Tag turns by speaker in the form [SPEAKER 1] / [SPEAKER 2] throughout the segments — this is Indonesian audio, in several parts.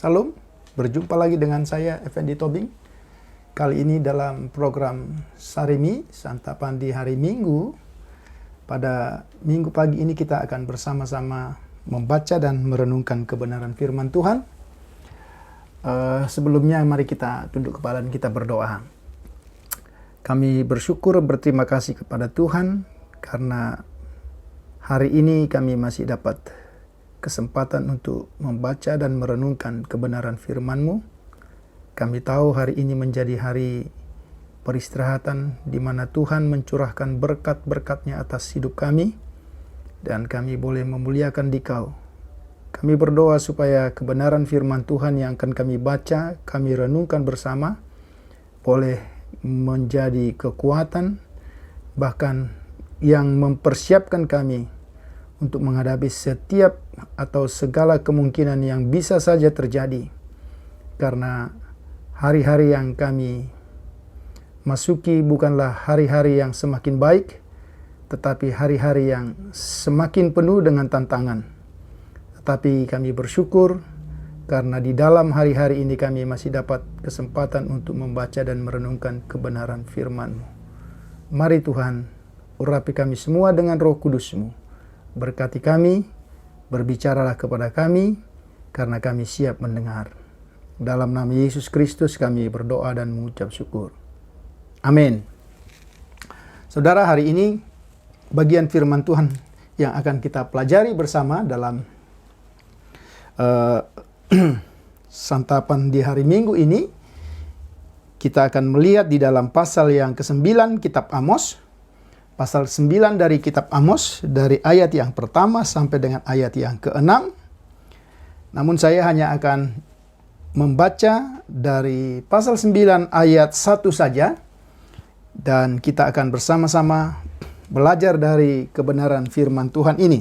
[SPEAKER 1] Salam, berjumpa lagi dengan saya Effendi Tobing. Kali ini dalam program Sarimi, Santapan di hari Minggu. Pada minggu pagi ini kita akan bersama-sama membaca dan merenungkan kebenaran firman Tuhan. Sebelumnya mari kita tunduk kepala dan kita berdoa. Kami bersyukur berterima kasih kepada Tuhan karena hari ini kami masih dapat kesempatan untuk membaca dan merenungkan kebenaran firman-Mu. Kami tahu hari ini menjadi hari peristirahatan di mana Tuhan mencurahkan berkat-berkat-Nya atas hidup kami dan kami boleh memuliakan Dikau. Kami berdoa supaya kebenaran firman Tuhan yang akan kami baca, kami renungkan bersama, boleh menjadi kekuatan bahkan yang mempersiapkan kami untuk menghadapi setiap atau segala kemungkinan yang bisa saja terjadi. Karena hari-hari yang kami masuki bukanlah hari-hari yang semakin baik, tetapi hari-hari yang semakin penuh dengan tantangan. Tetapi kami bersyukur karena di dalam hari-hari ini kami masih dapat kesempatan untuk membaca dan merenungkan kebenaran firman-Mu. Mari Tuhan, urapi kami semua dengan Roh Kudus-Mu. Berkati kami, berbicaralah kepada kami, karena kami siap mendengar. Dalam nama Yesus Kristus kami berdoa dan mengucap syukur. Amin. Saudara, hari ini bagian firman Tuhan yang akan kita pelajari bersama dalam santapan di hari Minggu ini, kita akan melihat di dalam pasal yang ke-9 kitab Amos. Pasal 9 dari kitab Amos, dari ayat yang pertama sampai dengan ayat yang ke-6. Namun saya hanya akan membaca dari pasal 9 ayat 1 saja. Dan kita akan bersama-sama belajar dari kebenaran firman Tuhan ini.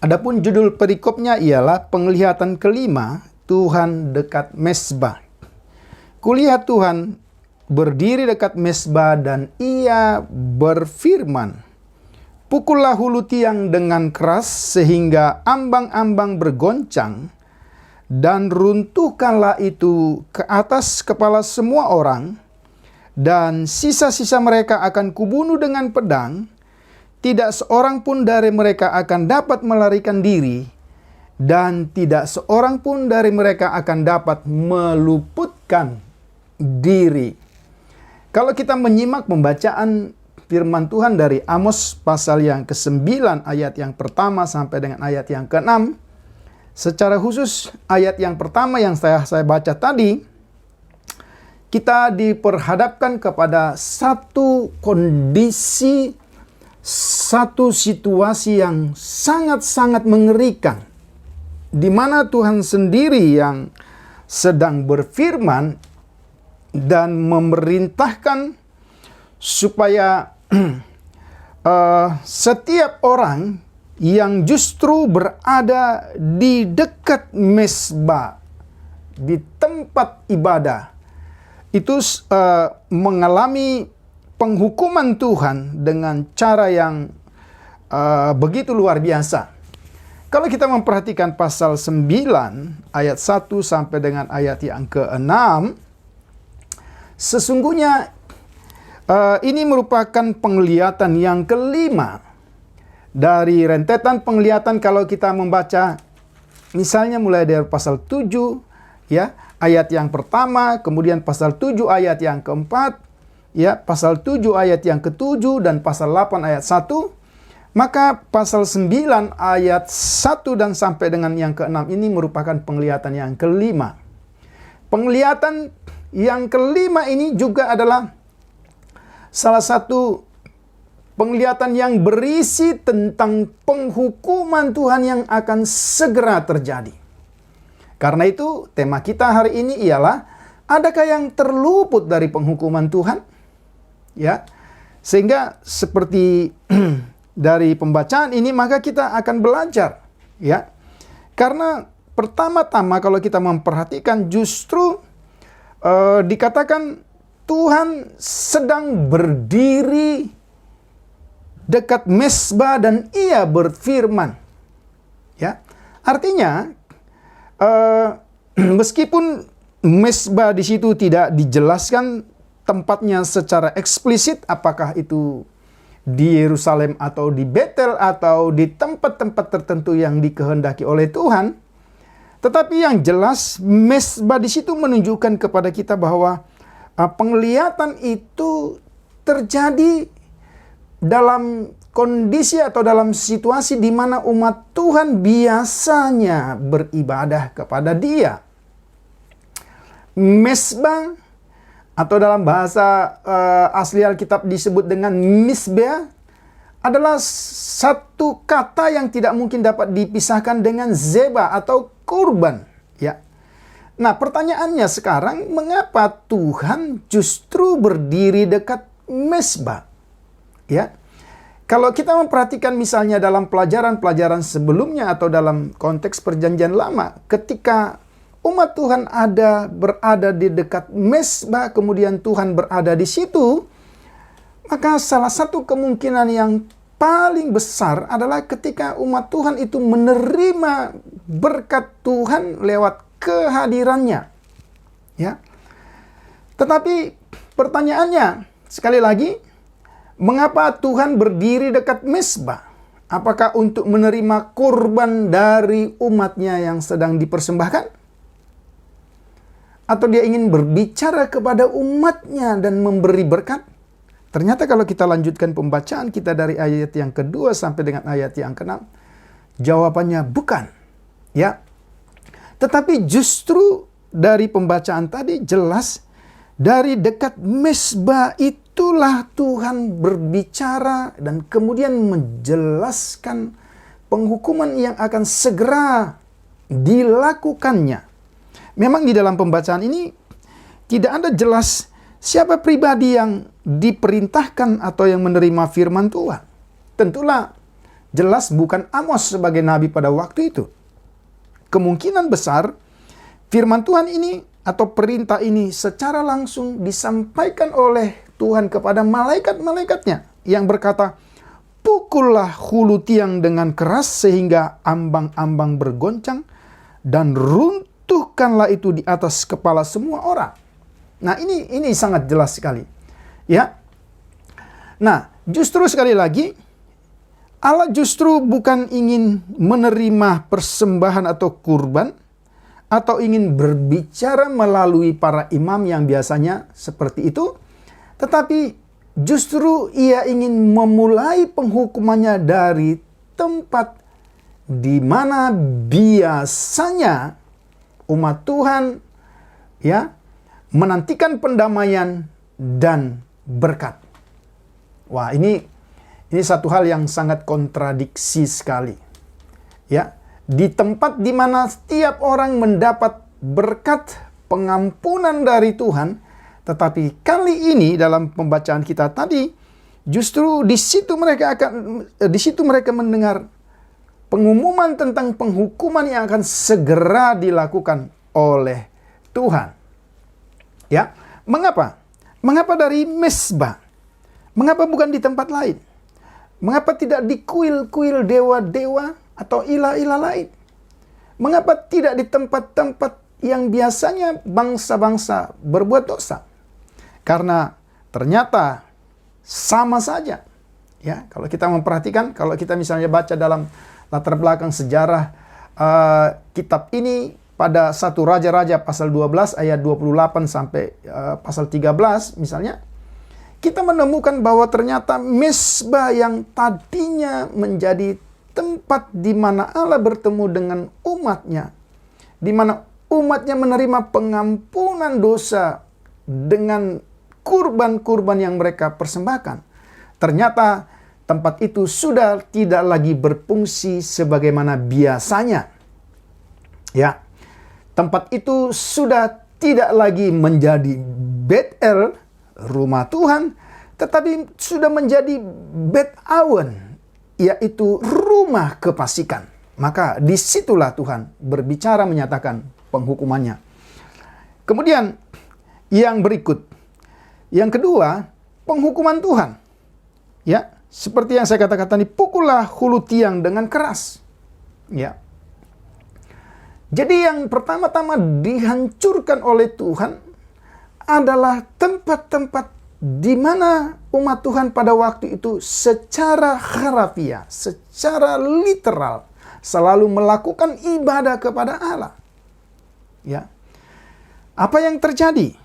[SPEAKER 1] Adapun judul perikopnya ialah penglihatan kelima, Tuhan dekat Mesbah. Kulihat Tuhan berdiri dekat mesbah dan Ia berfirman, "Pukullah hulu tiang dengan keras sehingga ambang-ambang bergoncang, dan runtuhkanlah itu ke atas kepala semua orang, dan sisa-sisa mereka akan kubunuh dengan pedang. Tidak seorang pun dari mereka akan dapat melarikan diri, dan tidak seorang pun dari mereka akan dapat meluputkan diri." Kalau kita menyimak pembacaan firman Tuhan dari Amos pasal yang ke-9 ayat yang pertama sampai dengan ayat yang ke-6, secara khusus ayat yang pertama yang saya baca tadi, kita diperhadapkan kepada satu kondisi, satu situasi yang sangat-sangat mengerikan, di mana Tuhan sendiri yang sedang berfirman dan memerintahkan supaya setiap orang yang justru berada di dekat mesbah, di tempat ibadah, itu mengalami penghukuman Tuhan dengan cara yang begitu luar biasa. Kalau kita memperhatikan pasal 9 ayat 1 sampai dengan ayat yang ke-6, sesungguhnya ini merupakan penglihatan yang kelima dari rentetan penglihatan. Kalau kita membaca misalnya mulai dari pasal 7 ya, ayat yang pertama, kemudian pasal 7 ayat yang keempat, ya, pasal 7 ayat yang ketujuh, dan pasal 8 ayat 1, maka pasal 9 ayat 1 dan sampai dengan yang ke-6 ini merupakan penglihatan yang kelima. Penglihatan yang kelima ini juga adalah salah satu penglihatan yang berisi tentang penghukuman Tuhan yang akan segera terjadi. Karena itu, tema kita hari ini ialah, adakah yang terluput dari penghukuman Tuhan? Ya, sehingga seperti dari pembacaan ini, maka kita akan belajar. Ya, karena pertama-tama kalau kita memperhatikan, justru dikatakan Tuhan sedang berdiri dekat mezbah dan ia berfirman. Ya, artinya meskipun mezbah di situ tidak dijelaskan tempatnya secara eksplisit, apakah itu di Yerusalem atau di Betel atau di tempat-tempat tertentu yang dikehendaki oleh Tuhan, tetapi yang jelas mezbah di situ menunjukkan kepada kita bahwa penglihatan itu terjadi dalam kondisi atau dalam situasi di mana umat Tuhan biasanya beribadah kepada Dia. Mezbah atau dalam bahasa asli Alkitab disebut dengan misbeh adalah satu kata yang tidak mungkin dapat dipisahkan dengan zebah atau kurban. Ya. Nah, pertanyaannya sekarang, mengapa Tuhan justru berdiri dekat mezbah? Ya, kalau kita memperhatikan misalnya dalam pelajaran-pelajaran sebelumnya atau dalam konteks perjanjian lama, ketika umat Tuhan berada di dekat mezbah, kemudian Tuhan berada di situ, maka salah satu kemungkinan yang paling besar adalah ketika umat Tuhan itu menerima berkat Tuhan lewat kehadirannya. Ya. Tetapi pertanyaannya, sekali lagi, mengapa Tuhan berdiri dekat mezbah? Apakah untuk menerima kurban dari umatnya yang sedang dipersembahkan? Atau dia ingin berbicara kepada umatnya dan memberi berkat? Ternyata kalau kita lanjutkan pembacaan kita dari ayat yang kedua sampai dengan ayat yang ke-6, jawabannya bukan. Ya. Tetapi justru dari pembacaan tadi jelas, dari dekat mezbah itulah Tuhan berbicara dan kemudian menjelaskan penghukuman yang akan segera dilakukannya. Memang di dalam pembacaan ini tidak ada jelas siapa pribadi yang diperintahkan atau yang menerima firman Tuhan. Tentulah jelas bukan Amos sebagai nabi pada waktu itu. Kemungkinan besar firman Tuhan ini atau perintah ini secara langsung disampaikan oleh Tuhan kepada malaikat-malaikatnya yang berkata, "Pukullah hulu tiang dengan keras sehingga ambang-ambang bergoncang dan runtuhkanlah itu di atas kepala semua orang." Nah, ini sangat jelas sekali. Ya. Nah, justru sekali lagi Allah justru bukan ingin menerima persembahan atau kurban, atau ingin berbicara melalui para imam yang biasanya seperti itu, tetapi justru ia ingin memulai penghukumannya dari tempat di mana biasanya umat Tuhan ya menantikan pendamaian dan berkat. Wah, ini satu hal yang sangat kontradiksi sekali. Ya, di tempat di mana setiap orang mendapat berkat pengampunan dari Tuhan, tetapi kali ini dalam pembacaan kita tadi, justru di situ mereka mendengar pengumuman tentang penghukuman yang akan segera dilakukan oleh Tuhan. Ya, mengapa? Mengapa dari mezbah? Mengapa bukan di tempat lain? Mengapa tidak di kuil-kuil dewa-dewa atau ilah-ilah lain? Mengapa tidak di tempat-tempat yang biasanya bangsa-bangsa berbuat dosa? Karena ternyata sama saja. Ya, kalau kita memperhatikan, kalau kita misalnya baca dalam latar belakang sejarah kitab ini, pada 1 Raja-Raja pasal 12 ayat 28 sampai pasal 13 misalnya, kita menemukan bahwa ternyata mezbah yang tadinya menjadi tempat di mana Allah bertemu dengan umatnya, di mana umatnya menerima pengampunan dosa dengan kurban-kurban yang mereka persembahkan. Ternyata tempat itu sudah tidak lagi berfungsi sebagaimana biasanya. Ya, tempat itu sudah tidak lagi menjadi Bet-El, rumah Tuhan, tetapi sudah menjadi Bet-Awen, yaitu rumah kefasikan. Maka disitulah Tuhan berbicara menyatakan penghukumannya. Kemudian yang berikut, yang kedua, penghukuman Tuhan. Ya, seperti yang saya katakan tadi, pukullah hulu tiang dengan keras. Ya. Jadi yang pertama-tama dihancurkan oleh Tuhan adalah tempat-tempat di mana umat Tuhan pada waktu itu secara harafiah, secara literal selalu melakukan ibadah kepada Allah. Ya. Apa yang terjadi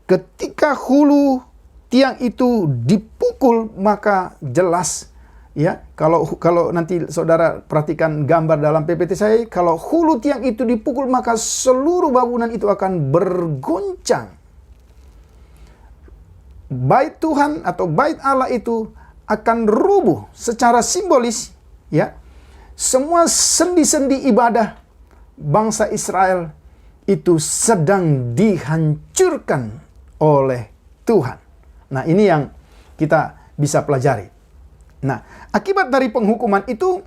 [SPEAKER 1] ketika hulu tiang itu dipukul, maka jelas ya, kalau nanti saudara perhatikan gambar dalam PPT saya, kalau hulu tiang itu dipukul maka seluruh bangunan itu akan bergoncang. Bait Tuhan atau bait Allah itu akan rubuh secara simbolis, ya. Semua sendi-sendi ibadah bangsa Israel itu sedang dihancurkan oleh Tuhan. Nah, ini yang kita bisa pelajari. Nah, akibat dari penghukuman itu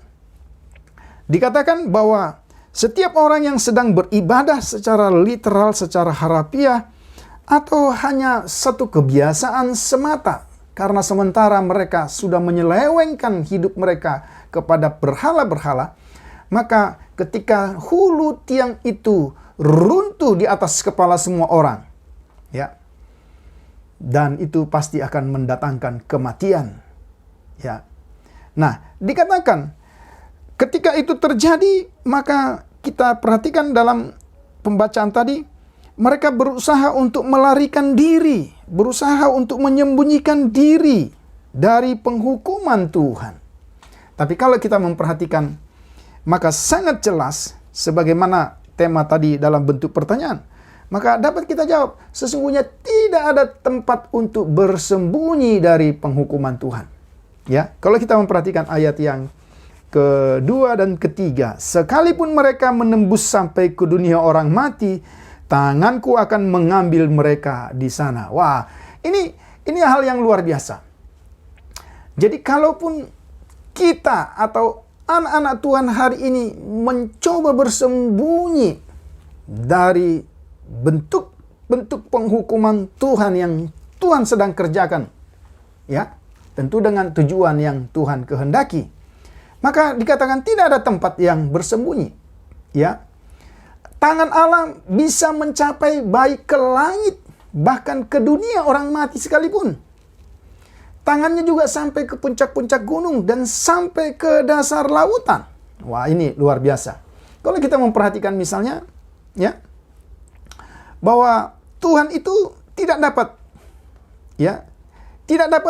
[SPEAKER 1] dikatakan bahwa setiap orang yang sedang beribadah secara literal, secara harafiah, atau hanya satu kebiasaan semata, karena sementara mereka sudah menyelewengkan hidup mereka kepada berhala-berhala, maka ketika hulu tiang itu runtuh di atas kepala semua orang, ya, dan itu pasti akan mendatangkan kematian, ya. Nah, dikatakan ketika itu terjadi, maka kita perhatikan dalam pembacaan tadi, mereka berusaha untuk melarikan diri, berusaha untuk menyembunyikan diri dari penghukuman Tuhan. Tapi kalau kita memperhatikan, maka sangat jelas sebagaimana tema tadi dalam bentuk pertanyaan, maka dapat kita jawab, sesungguhnya tidak ada tempat untuk bersembunyi dari penghukuman Tuhan. Ya, kalau kita memperhatikan ayat yang kedua dan ketiga, sekalipun mereka menembus sampai ke dunia orang mati, tanganku akan mengambil mereka di sana. Wah, ini hal yang luar biasa. Jadi kalaupun kita atau anak-anak Tuhan hari ini mencoba bersembunyi dari bentuk-bentuk penghukuman Tuhan yang Tuhan sedang kerjakan, ya, tentu dengan tujuan yang Tuhan kehendaki, maka dikatakan tidak ada tempat yang bersembunyi, ya. Tangan Allah bisa mencapai baik ke langit, bahkan ke dunia orang mati sekalipun. Tangannya juga sampai ke puncak-puncak gunung dan sampai ke dasar lautan. Wah, ini luar biasa. Kalau kita memperhatikan misalnya, ya, bahwa Tuhan itu tidak dapat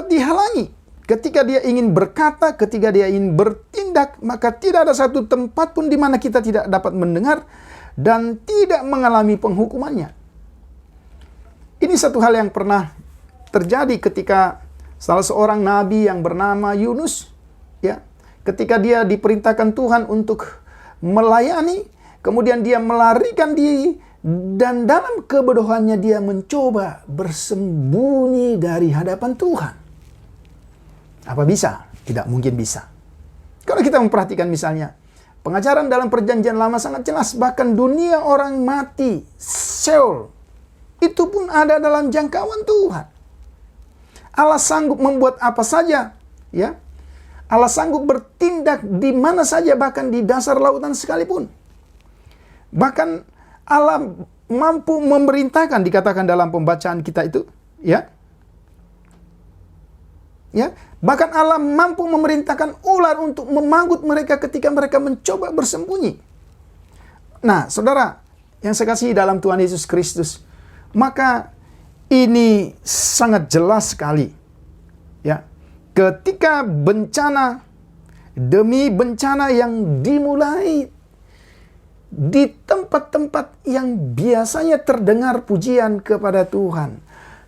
[SPEAKER 1] dihalangi. Ketika dia ingin berkata, ketika dia ingin bertindak, maka tidak ada satu tempat pun di mana kita tidak dapat mendengar dan tidak mengalami penghukumannya. Ini satu hal yang pernah terjadi ketika salah seorang nabi yang bernama Yunus, ya, ketika dia diperintahkan Tuhan untuk melayani, kemudian dia melarikan diri dan dalam kebodohannya dia mencoba bersembunyi dari hadapan Tuhan. Apa bisa? Tidak mungkin bisa. Kalau kita memperhatikan misalnya, pengajaran dalam perjanjian lama sangat jelas, bahkan dunia orang mati, Sheol, itu pun ada dalam jangkauan Tuhan. Allah sanggup membuat apa saja, ya. Allah sanggup bertindak di mana saja, bahkan di dasar lautan sekalipun. Bahkan Allah mampu memerintahkan, dikatakan dalam pembacaan kita itu, ya. Ya, bahkan Allah mampu memerintahkan ular untuk memanggut mereka ketika mereka mencoba bersembunyi. Nah, saudara, yang saya kasihi dalam Tuhan Yesus Kristus, maka ini sangat jelas sekali. Ya, ketika bencana demi bencana yang dimulai di tempat-tempat yang biasanya terdengar pujian kepada Tuhan,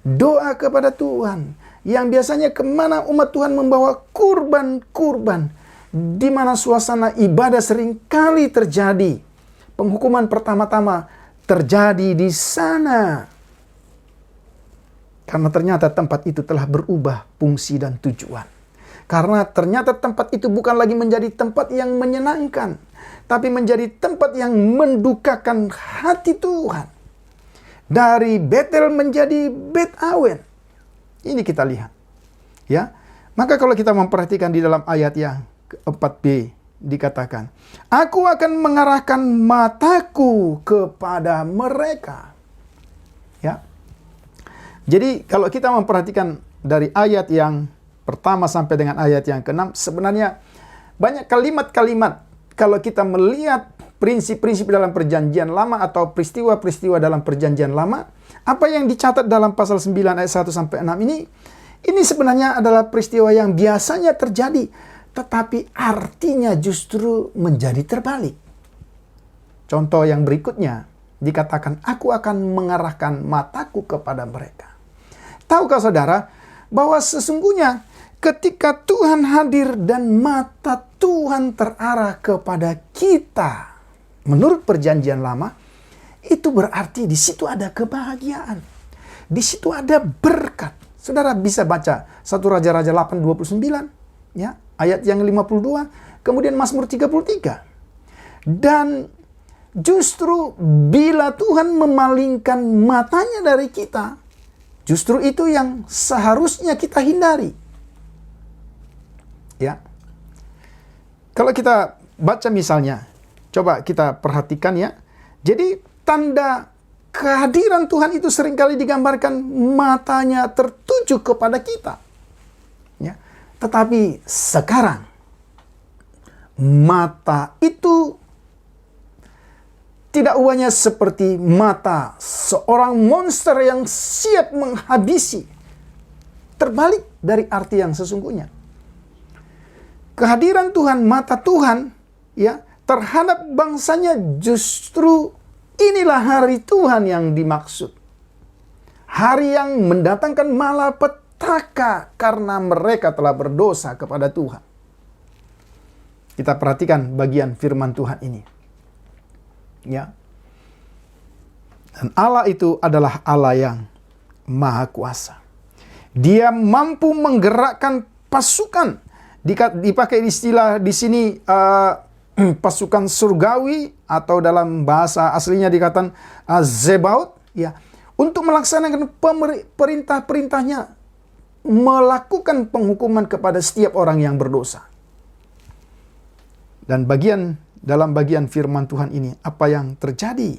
[SPEAKER 1] doa kepada Tuhan, yang biasanya kemana umat Tuhan membawa kurban-kurban, di mana suasana ibadah seringkali terjadi. Penghukuman pertama-tama terjadi di sana. Karena ternyata tempat itu telah berubah fungsi dan tujuan. Karena ternyata tempat itu bukan lagi menjadi tempat yang menyenangkan, tapi menjadi tempat yang mendukakan hati Tuhan. Dari Betel menjadi Bet Awen. Ini kita lihat. Ya. Maka kalau kita memperhatikan di dalam ayat yang ke-4b dikatakan, aku akan mengarahkan mataku kepada mereka. Ya. Jadi kalau kita memperhatikan dari ayat yang pertama sampai dengan ayat yang ke-6, sebenarnya banyak kalimat-kalimat kalau kita melihat prinsip-prinsip dalam perjanjian lama atau peristiwa-peristiwa dalam perjanjian lama, apa yang dicatat dalam pasal 9 ayat 1 sampai 6 ini sebenarnya adalah peristiwa yang biasanya terjadi, tetapi artinya justru menjadi terbalik. Contoh yang berikutnya dikatakan, aku akan mengarahkan mataku kepada mereka. Tahukah saudara bahwa sesungguhnya ketika Tuhan hadir dan mata Tuhan terarah kepada kita, menurut perjanjian lama, itu berarti di situ ada kebahagiaan. Di situ ada berkat. Saudara bisa baca 1 Raja-Raja 8:29, ya, ayat yang 52, kemudian Mazmur 33. Dan justru bila Tuhan memalingkan matanya dari kita, justru itu yang seharusnya kita hindari. Ya. Kalau kita baca misalnya, coba kita perhatikan ya. Jadi tanda kehadiran Tuhan itu seringkali digambarkan matanya tertuju kepada kita. Ya. Tetapi sekarang mata itu tidak ubahnya seperti mata seorang monster yang siap menghabisi. Terbalik dari arti yang sesungguhnya. Kehadiran Tuhan, mata Tuhan, ya, terhadap bangsanya justru inilah hari Tuhan yang dimaksud. Hari yang mendatangkan malapetaka karena mereka telah berdosa kepada Tuhan. Kita perhatikan bagian firman Tuhan ini. Ya. Dan Allah itu adalah Allah yang Maha Kuasa. Dia mampu menggerakkan pasukan. Dipakai istilah di sini pasukan surgawi, atau dalam bahasa aslinya dikatakan Zebaut, ya, untuk melaksanakan perintah-perintahnya, melakukan penghukuman kepada setiap orang yang berdosa. Dan dalam bagian firman Tuhan ini, apa yang terjadi?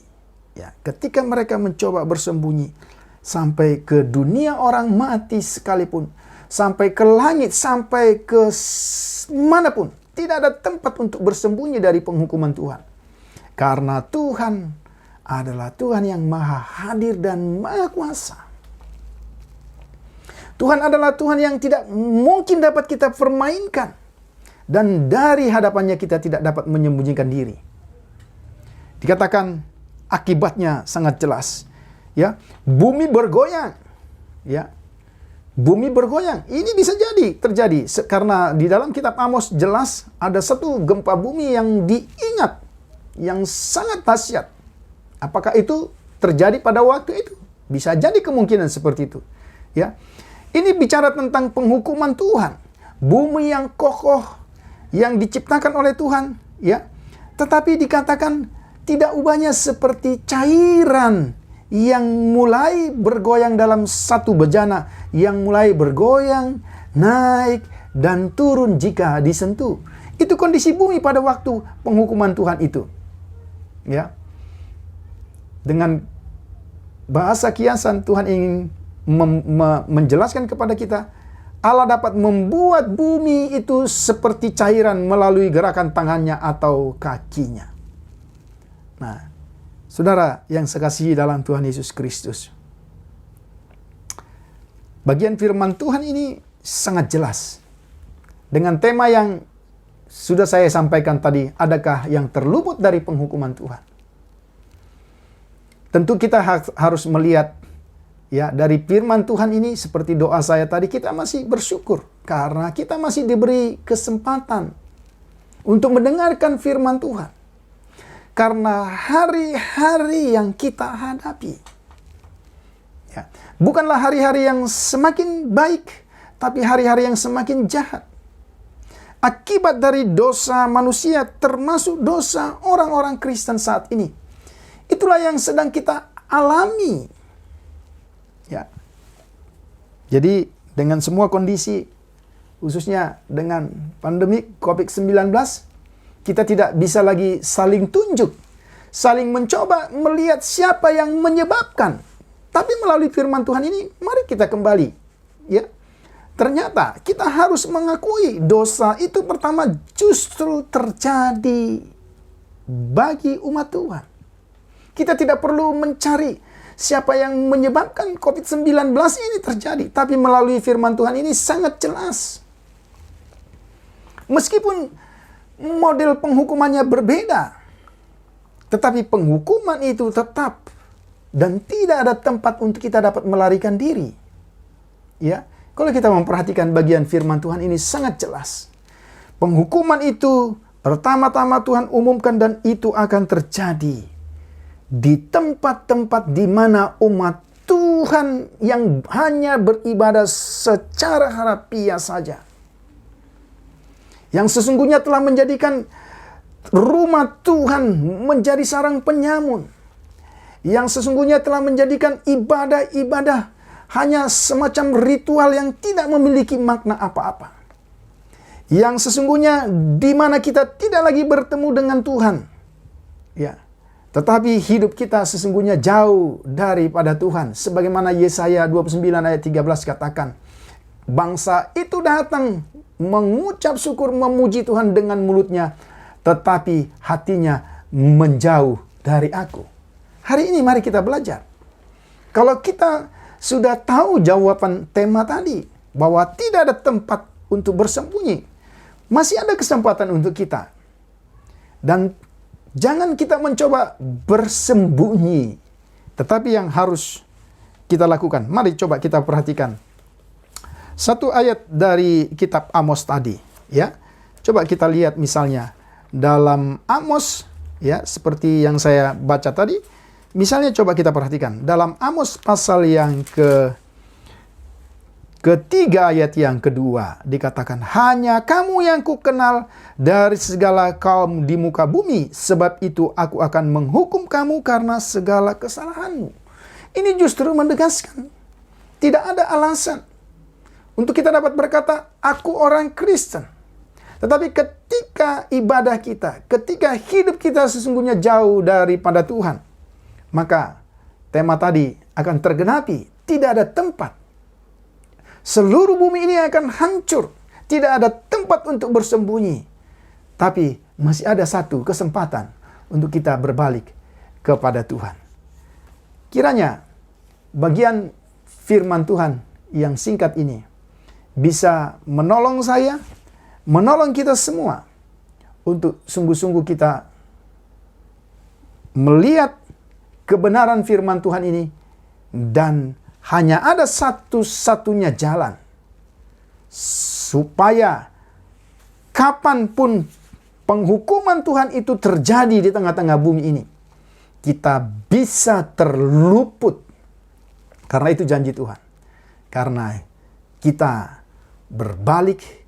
[SPEAKER 1] Ya, ketika mereka mencoba bersembunyi sampai ke dunia orang mati sekalipun, sampai ke langit, sampai ke manapun, tidak ada tempat untuk bersembunyi dari penghukuman Tuhan. Karena Tuhan adalah Tuhan yang Maha Hadir dan Maha Kuasa. Tuhan adalah Tuhan yang tidak mungkin dapat kita permainkan. Dan dari hadapannya kita tidak dapat menyembunyikan diri. Dikatakan akibatnya sangat jelas. Ya, bumi bergoyang. Ya, bumi bergoyang. Ini bisa terjadi karena di dalam kitab Amos jelas ada satu gempa bumi yang diingat, yang sangat dahsyat. Apakah itu terjadi pada waktu itu? Bisa jadi kemungkinan seperti itu. Ya, ini bicara tentang penghukuman Tuhan. Bumi yang kokoh yang diciptakan oleh Tuhan, ya. Tetapi dikatakan tidak ubahnya seperti cairan yang mulai bergoyang dalam satu bejana, yang mulai bergoyang, naik, dan turun jika disentuh. Itu kondisi bumi pada waktu penghukuman Tuhan itu. Ya. Dengan bahasa kiasan Tuhan ingin menjelaskan kepada kita, Allah dapat membuat bumi itu seperti cairan melalui gerakan tangannya atau kakinya. Nah, Saudara yang sekasihi dalam Tuhan Yesus Kristus, bagian firman Tuhan ini sangat jelas. Dengan tema yang sudah saya sampaikan tadi, adakah yang terluput dari penghukuman Tuhan? Tentu kita harus melihat ya dari firman Tuhan ini, seperti doa saya tadi, kita masih bersyukur karena kita masih diberi kesempatan untuk mendengarkan firman Tuhan. Karena hari-hari yang kita hadapi ya, bukanlah hari-hari yang semakin baik, tapi hari-hari yang semakin jahat. Akibat dari dosa manusia, termasuk dosa orang-orang Kristen saat ini. Itulah yang sedang kita alami. Ya. Jadi dengan semua kondisi, khususnya dengan pandemi COVID-19, kita tidak bisa lagi saling tunjuk, saling mencoba melihat siapa yang menyebabkan. Tapi melalui firman Tuhan ini, mari kita kembali. Ya, ternyata kita harus mengakui dosa itu pertama justru terjadi bagi umat Tuhan. Kita tidak perlu mencari siapa yang menyebabkan COVID-19 ini terjadi. Tapi melalui firman Tuhan ini sangat jelas. Meskipun model penghukumannya berbeda, tetapi penghukuman itu tetap dan tidak ada tempat untuk kita dapat melarikan diri. Ya, kalau kita memperhatikan bagian firman Tuhan ini sangat jelas. Penghukuman itu pertama-tama Tuhan umumkan dan itu akan terjadi di tempat-tempat di mana umat Tuhan yang hanya beribadah secara harafiah saja, yang sesungguhnya telah menjadikan rumah Tuhan menjadi sarang penyamun, yang sesungguhnya telah menjadikan ibadah-ibadah hanya semacam ritual yang tidak memiliki makna apa-apa, yang sesungguhnya di mana kita tidak lagi bertemu dengan Tuhan, ya, tetapi hidup kita sesungguhnya jauh daripada Tuhan. Sebagaimana Yesaya 29 ayat 13 katakan, bangsa itu datang mengucap syukur memuji Tuhan dengan mulutnya, tetapi hatinya menjauh dari aku. Hari ini mari kita belajar. Kalau kita sudah tahu jawaban tema tadi, bahwa tidak ada tempat untuk bersembunyi, masih ada kesempatan untuk kita. Dan jangan kita mencoba bersembunyi, tetapi yang harus kita lakukan. Mari coba kita perhatikan satu ayat dari kitab Amos tadi, ya. Coba kita lihat misalnya dalam Amos, ya, seperti yang saya baca tadi. Misalnya coba kita perhatikan dalam Amos pasal yang ketiga ayat yang kedua dikatakan, hanya kamu yang kukenal dari segala kaum di muka bumi, sebab itu aku akan menghukum kamu karena segala kesalahanmu. Ini justru menegaskan tidak ada alasan untuk kita dapat berkata, aku orang Kristen. Tetapi ketika ibadah kita, ketika hidup kita sesungguhnya jauh daripada Tuhan, maka tema tadi akan tergenapi. Tidak ada tempat. Seluruh bumi ini akan hancur. Tidak ada tempat untuk bersembunyi. Tapi masih ada satu kesempatan untuk kita berbalik kepada Tuhan. Kiranya bagian firman Tuhan yang singkat ini bisa menolong saya, menolong kita semua untuk sungguh-sungguh kita melihat kebenaran firman Tuhan ini, dan hanya ada satu-satunya jalan supaya kapanpun penghukuman Tuhan itu terjadi di tengah-tengah bumi ini, kita bisa terluput. Karena itu janji Tuhan. Karena kita berbalik